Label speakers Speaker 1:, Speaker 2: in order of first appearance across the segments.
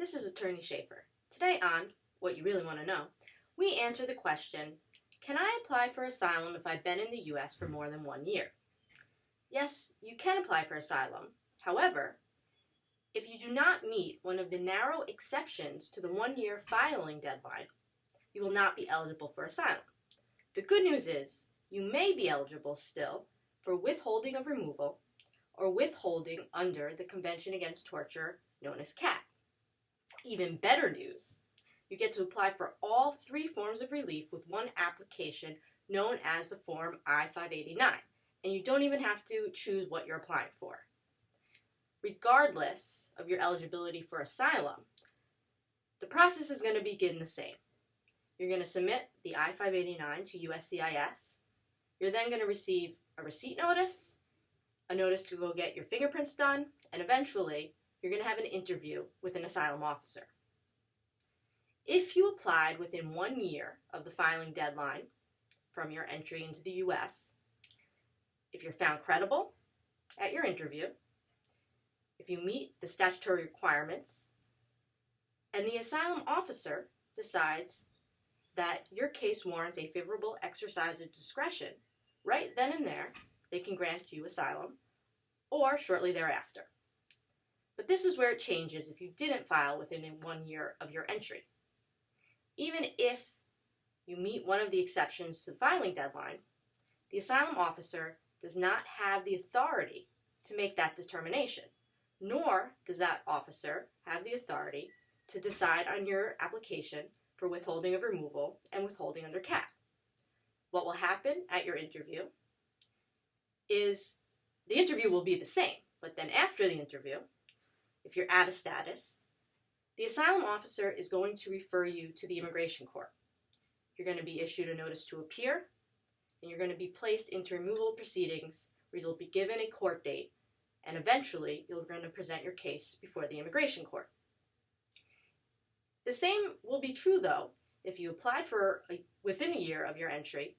Speaker 1: This is Attorney Schaefer. Today on What You Really Want to Know, we answer the question, can I apply for asylum if I've been in the U.S. for more than 1 year? Yes, you can apply for asylum. However, if you do not meet one of the narrow exceptions to the 1-year filing deadline, you will not be eligible for asylum. The good news is you may be eligible still for withholding of removal or withholding under the Convention Against Torture known as CAT. Even better news, you get to apply for all 3 forms of relief with one application known as the Form I-589, and you don't even have to choose what you're applying for. Regardless of your eligibility for asylum, the process is going to begin the same. You're going to submit the I-589 to USCIS. You're then going to receive a receipt notice, a notice to go get your fingerprints done, and eventually you're going to have an interview with an asylum officer. If you applied within 1 year of the filing deadline from your entry into the U.S., if you're found credible at your interview, if you meet the statutory requirements, and the asylum officer decides that your case warrants a favorable exercise of discretion, right then and there, they can grant you asylum, or shortly thereafter. But this is where it changes if you didn't file within 1 year of your entry. Even if you meet one of the exceptions to the filing deadline, the asylum officer does not have the authority to make that determination, nor does that officer have the authority to decide on your application for withholding of removal and withholding under CAT. What will happen at your interview is the interview will be the same, but then after the interview, if you're at a status, the asylum officer is going to refer you to the immigration court. You're going to be issued a notice to appear, and you're going to be placed into removal proceedings where you'll be given a court date, and eventually you're going to present your case before the immigration court. The same will be true, though, if you applied for within a year of your entry,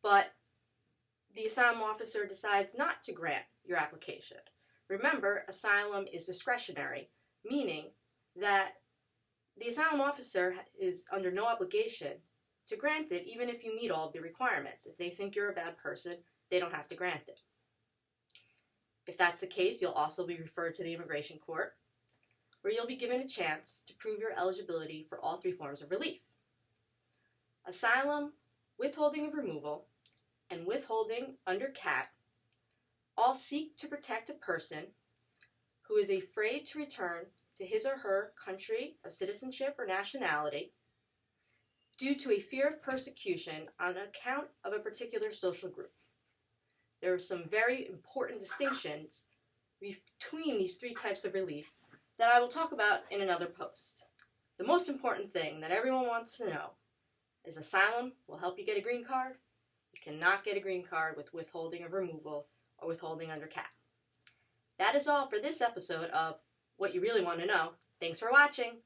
Speaker 1: but the asylum officer decides not to grant your application. Remember, asylum is discretionary, meaning that the asylum officer is under no obligation to grant it even if you meet all of the requirements. If they think you're a bad person, they don't have to grant it. If that's the case, you'll also be referred to the immigration court, where you'll be given a chance to prove your eligibility for all 3 forms of relief. Asylum, withholding of removal, and withholding under CAT all seek to protect a person who is afraid to return to his or her country of citizenship or nationality due to a fear of persecution on account of a particular social group. There are some very important distinctions between these 3 types of relief that I will talk about in another post. The most important thing that everyone wants to know is asylum will help you get a green card. You cannot get a green card with withholding of removal or withholding under CAT. That is all for this episode of What You Really Want to Know. Thanks for watching.